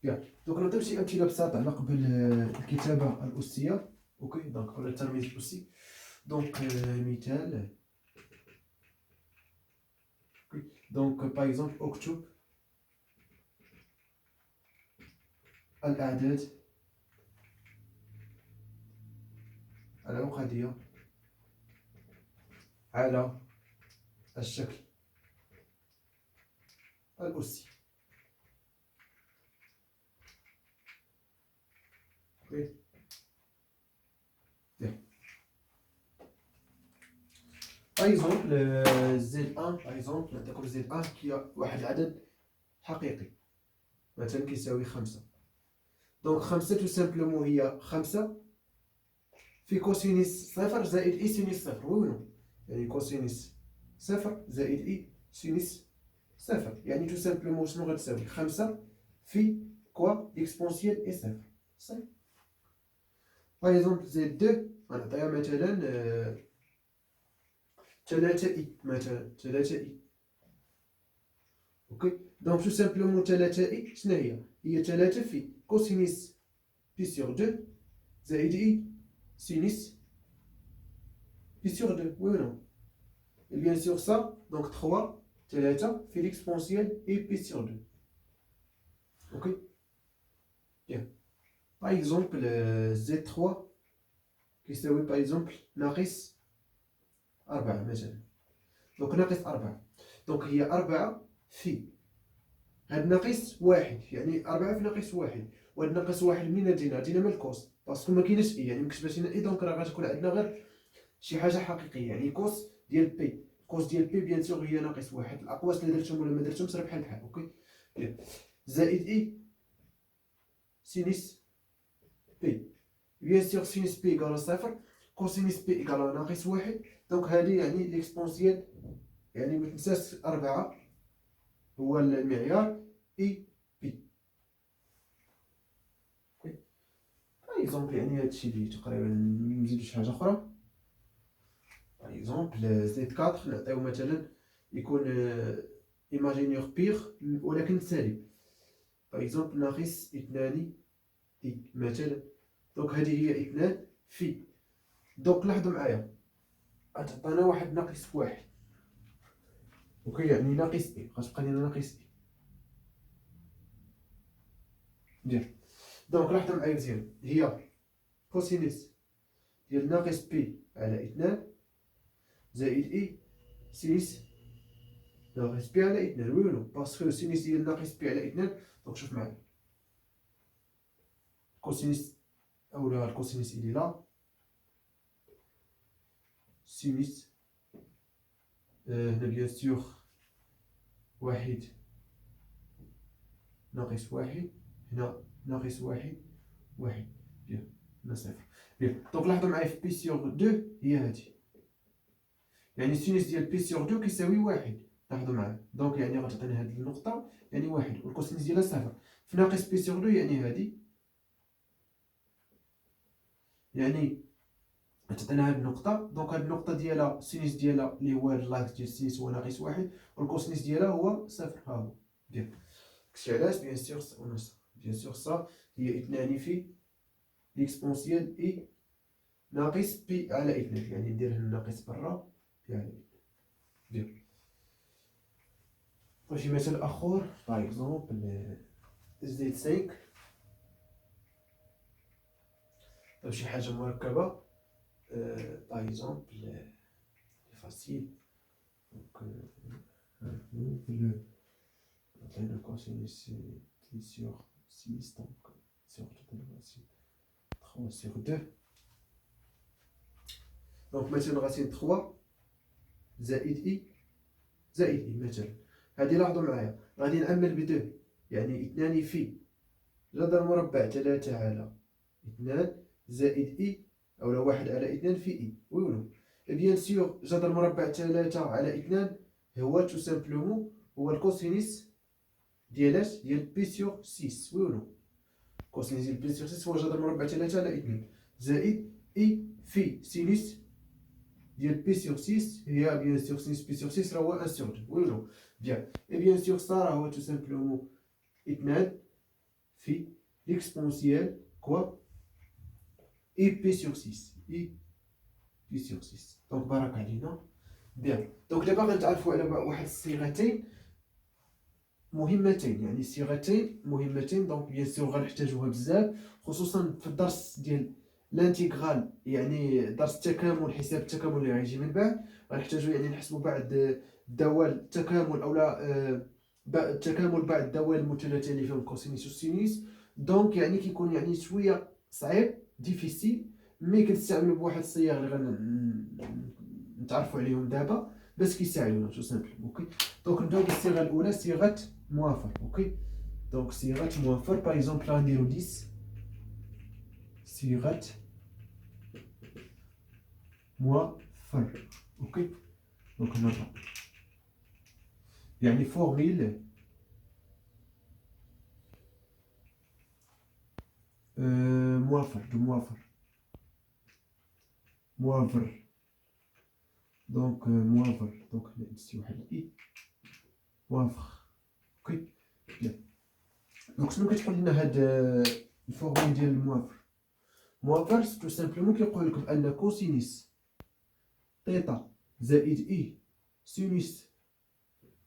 بيان. دونك نعطيو شي امثله بسيطه على قبل الكتابه الاسيه. اوكي دونك قبل الترميز الاسي. دونك مثال. دونك باغ اكزومبل اكتب الاعداد العقديه على الشكل الاسي. اوكي باغ اكزومبل زد 1 باغ اكزومبل نعطيكم زد 1 كي واحد العدد حقيقي مثلا كيساوي 5. دونك 5 تو سامبلومون هي 5 في كوسينيس صفر زائد اي سينيس صفر. وي نو؟ يعني كوسينيس صفر زائد اي سينيس صفر. يعني تو سامبلومون شنو غتساوي؟ 5 في كوا اكسبونسيال اي صفر. صافي. باغ اكزومبل زد 2 غنعطيها مثلا 3 اي مثلا 3 اي. اوكي دونك تو سامبلومون 3 اي شنو هي؟ هي 3 في كوسينيس بي سور 2 زائد اي سينيس بي سور 2. وي نو؟ Et bien sûr ça, donc 3, 3 في l'exponentielle et pi sur 2. Ok? Bien. Par exemple, Z3 qui يساوي par exemple ناقص 4 مثلا. donc ناقص 4. donc هي 4 في هاد ناقص 1 يعني 4 في ناقص 1. وهاد ناقص 1 منين جينا؟ جينا من الكوس باسكو ما كايناش اي يعني مكتباش لنا اي. دونك راه غتكون عندنا غير شي حاجه حقيقيه يعني كوس ديال بي. كوس ديال بي بيان سور هي ناقص 1. الاقواس اللي درتهم ولا ما درتهمش راه بحال بحال. اوكي زائد اي سينيس بي. بيان سور سينيس بي ايكال صفر. كوسينيس بي ايكال ناقص 1. دونك هذه يعني ليكسبونسيال يعني ما تنساش 4 هو المعيار اي بي. اوكي باغ اكزومبل يعني هادشي اللي تقريبا نزيدو شي حاجه اخرى. باغ اكزومبل زد 4 نعطيو مثلا يكون ايماجينيور بيغ ولكن سالب. باغ اكزومبل ناقص 2 اي مثلا. دونك هذه هي 2 في. دونك لاحظوا معايا غتعطينا واحد ناقص 1. اوكي يعني ناقص اي غتبقى لينا ناقص اي. مزيان. دونك لاحظوا معايا مزيان هي كوسينيس ديال ناقص بي على 2 زائد اي سينيس ناقص بي على 2. وي ولا؟ باسكو سينيس ديال ناقص بي على 2. دونك شوف معايا كوسينيس اولا الكوسينيس اللي لا سينيس هنا بيان سور واحد ناقص 1 هنا ناقص 1 1. بيان هنا صفر. بيان دونك لاحظوا معايا في بي سور 2 هي هادي يعني سينيس ديال بي سور 2 كيساوي 1. لاحظوا معايا دونك يعني غتعطينا هاد النقطة يعني 1 والكوسينيس ديالها صفر. في ناقص بي سور 2 يعني هادي يعني غتعطينا هاد النقطة. دونك هاد النقطة ديالها سينيس ديالها اللي هو اللاكس ديال سينيس هو ناقص 1 والكوسينيس ديالها هو صفر. ها هو. بيان داكشي علاش بيان سور بيان سور سا هي 2 في ليكسبونسيال اي ناقص بي على 2 يعني ندير الناقص برا بي على 2. بيان شي مثال اخر باغ اكزومبل زد 5 أو شي حاجة مركبة. باغ اكزومبل فاسيل. دونك عطينا كوسينيس تي سور 6 دونك سور 3 سور 2. دونك مثلا غاسين 3 زائد اي زائد اي مثلا. هادي لاحظوا معايا غادي نعمل ب 2 يعني 2 في جذر مربع 3 على 2 زائد اي اولا 1 على 2 في اي. وي ولا؟ بيان سور جذر مربع 3 على 2 هو تو سامبلومون هو الكوسينيس ديال بي سور 6. وي ولا؟ كوسينيس ديال بي سور 6 هو جذر مربع 3 على 2 زائد اي في سينيس ديال بي سور 6 هي بيان سور سينيس بي سور 6 راه هو 1 سور 2. وي ولا؟ بيان. اي بيان سور سا راه هو تو سامبلومون 2 في l'exponentielle quoi اي بي سور 6 اي بي سور 6. دونك بارك علينا. بيان دونك دابا غنتعرفوا على واحد الصيغتين مهمتين، يعني صيغتين مهمتين. دونك بيان سور غنحتاجوها بزاف، خصوصا في الدرس ديال الانتيغرال، يعني درس التكامل، حساب التكامل اللي غيجي من بعد. غنحتاجو يعني نحسبوا بعض الدوال التكامل اولا التكامل بعد الدوال المثلثه اللي فيهم كوسينيس وسينيس. دونك يعني كيكون يعني شويه صعيب ديفيسيل، مي كنستعملوا بواحد الصيغ اللي غنتعرفوا عليهم دابا باش كيساعدونا تو سامبل. اوكي دونك نبداو بالصيغه الاولى، صيغه موافر. اوكي دونك صيغه موافر، باغ اكزومبل غنديرو 10 صيغه موافر. اوكي دونك نرجع يعني فورميل موافر دو موافر. دونك موافر، دونك نسيو واحد اي موافر. اوكي بيان دونك شنو كتقول لنا هاد الفورميل ديال الموافر؟ موافر تو سامبلومون كيقول لك بان كوسينيس تيتا زائد اي سينيس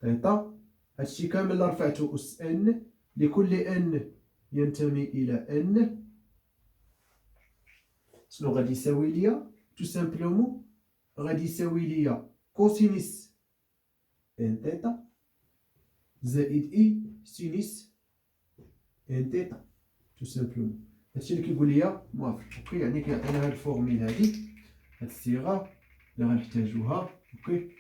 تيتا، هادشي كامل اللي رفعته اس ان لكل ان ينتمي الى ان، شنو غادي يساوي ليا؟ تو سامبلومون غادي يساوي ليا كوسينيس ان تيتا زائد اي سينيس ان تيتا تو سامبلومون. هادشي اللي كيقول ليا موافر. اوكي يعني كيعطينا هاد الفورميل هادي، هاد الصيغه اللي غنحتاجوها. اوكي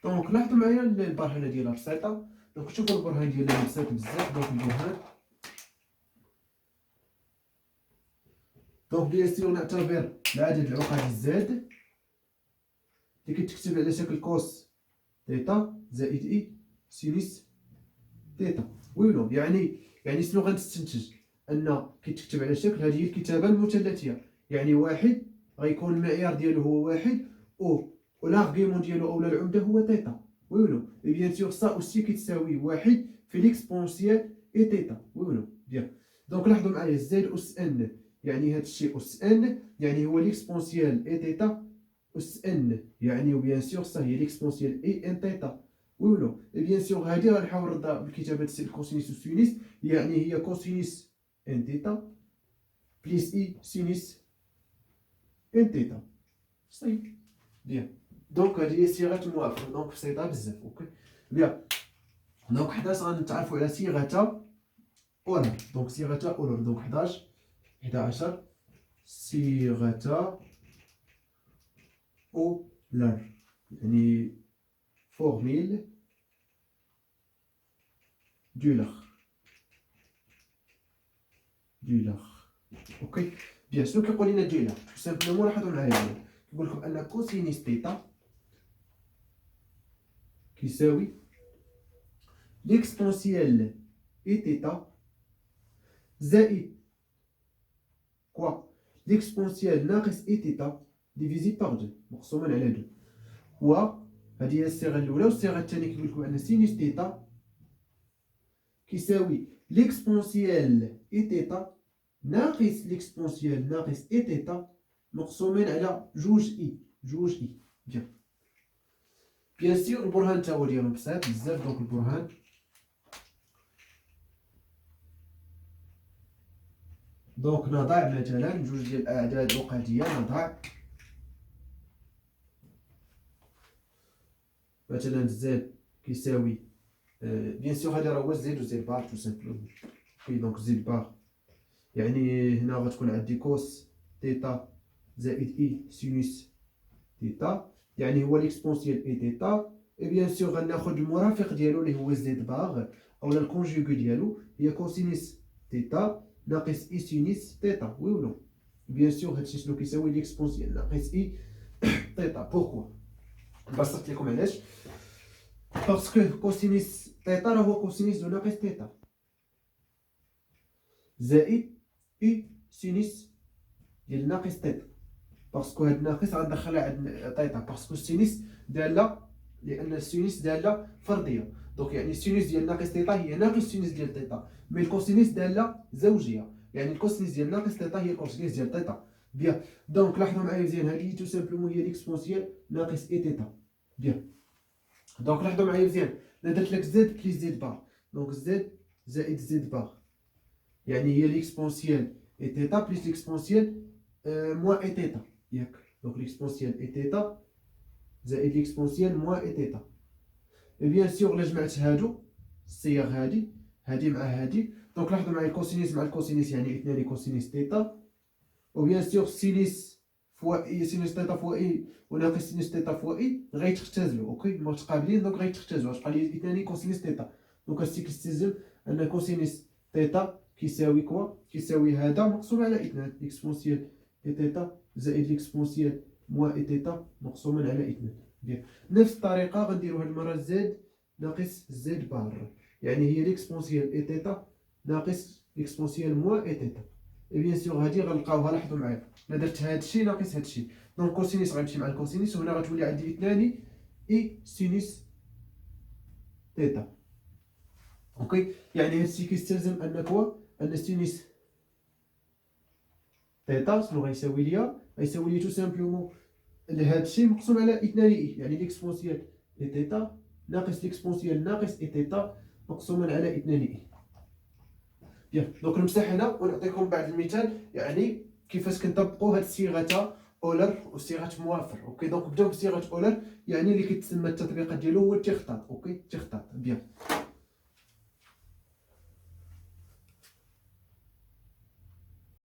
دونك لاحظوا معايا البرهنه ديالها بسيطه. دونك شوفوا البرهان ديالها بسيط بزاف. دونك البرهان دونك بيان سور نعتبر العدد العقدي زد اللي كتكتب على شكل كوس تيتا زائد اي سينيس تيتا. ويلو يعني شنو غنستنتج؟ ان كيتكتب على شكل، هذه هي الكتابه المثلثيه، يعني واحد غيكون المعيار ديالو هو واحد و لارغيمون ديالو اولا العمده هو تيتا. ويلو اي بيان سور سا اوسي كتساوي واحد في ليكسبونسيال اي تيتا. ويلو بيان دونك لاحظوا معايا زد اس ان، يعني هذا الشيء اس ان يعني هو ليكسبونسيال اي تيتا اس ان، يعني وبيان سور سا هي ليكسبونسيال اي ان تيتا. ويلو اي بيان سور هادي غنحاول نردها بكتابه الكوسينيس والسينيس، يعني هي كوسينيس ان تيتا بليس اي سينيس ان تيتا. صحيح بيان دونك هذه هي صيغه موافر. دونك بسيطه بزاف. اوكي بيان دونك 11 غنتعرفوا على صيغه اولر. دونك صيغه اولر دونك 11 صيغه اولر يعني فورميل دولر. اوكي بيان شنو كيقول لنا دولر؟ سامبلومون لاحظوا معايا كيقول لكم ان كوسينيس تيتا كيساوي ليكسبونسيال اي تيتا زائد كوا ليكسبونسيال ناقص اي تيتا ديفيزي باغ دو مقسوما على دو. و هذه هي الصيغه الاولى. والصيغه الثانيه كيقول لكم ان سينيس تيتا كيساوي ليكسبونسيال اي تيتا ناقص ليكسبونسيال ناقص اي تيتا مقسومين على جوج اي. بيان سور البرهان تا هو ديالهم بسيط بزاف. دونك البرهان دونك نضع مثلا جوج ديال الاعداد عقديه، نضع مثلا زد كيساوي بيان سور هذا راه هو زد وزد بار تو سامبلومون. اوكي دونك زد بار يعني هنا غتكون عندي كوس تيتا زائد اي سينوس تيتا، يعني هو ليكسبونسيال اي تيتا. اي بيان سور غناخذ المرافق ديالو اللي هو زد باغ اولا الكونجوغي ديالو هي كوسينيس تيتا ناقص اي سينيس تيتا. وي ولو بيان سور هادشي شنو كيساوي ليكسبونسيال ناقص اي تيتا. بوركوا بسطت لكم علاش؟ باسكو كوسينيس تيتا راه هو كوسينيس دو ناقص تيتا زائد اي سينيس ديال ناقص تيتا. باسكو هاد الناقص غندخلها عند تيتا باسكو السينيس داله، لان السينيس داله فرديه. دونك يعني السينوس ديال ناقص تيتا هي ناقص سينوس ديال تيتا، مي الكوسينوس داله زوجيه، يعني الكوسينوس ديال ناقص تيتا هي الكوسينوس ديال تيتا. بيان دونك لاحظوا معايا مزيان، هذه تو سامبلومون هي ليكسبونسيال ناقص اي تيتا. بيان دونك لاحظوا معايا مزيان، انا درت لك زد بليس زد بار، دونك زد زائد زد بار يعني هي ليكسبونسيال اي تيتا بليس ليكسبونسيال موان اي تيتا ياك. دونك ليكسبونسيال اي تيتا زائد ليكسبونسيال موان اي تيتا. اي بيان سيغ الا جمعت هادو الصيغ هادي مع هادي، دونك لاحظوا معايا الكوسينيس مع الكوسينيس يعني اثنان كوسينيس تيتا، و بيان سيغ سينيس فوا اي سينيس تيتا فوا اي وناقص سينيس تيتا فوا اي غيتختزلوا اوكي متقابلين، دونك غيتختزلوا غتبقى لي اثنان كوسينيس تيتا. دونك السيكستيزم ان كوسينيس تيتا كيساوي كوا كيساوي هذا مقسوم على اثنان ليكسبونسيال اي تيتا زائد ليكسبونسيال موان اي تيتا مقسوما على اثنان. بيان نفس الطريقه غنديروا هاد المره زد ناقص زد بار يعني هي ليكسبونسيال اي تيتا ناقص ليكسبونسيال موان اي تيتا. اي بيان سيغ هادي غنلقاوها، لاحظوا معايا انا درت هادشي ناقص هادشي، دونك كوسينيس غيمشي مع الكوسينيس وهنا غتولي عندي اثنان اي سينيس تيتا. اوكي يعني هادشي كيستلزم ان كوا ان سينيس تيتا شنو غيساوي ليا؟ غيساوي لي تو سامبلومون هادشي مقسوم على اثنان اي يعني ليكسبونسيال اي تيتا ناقص ليكسبونسيال ناقص اي تيتا مقسوما على اثنان اي. بيان دونك نمسح هنا ونعطيكم بعض المثال يعني كيفاش كنطبقوا هاد الصيغه تاع اولر وصيغه موافر. اوكي دونك بداو بصيغه اولر يعني اللي كيتسمى التطبيقات ديالو هو التخطيط. اوكي تخطيط. بيان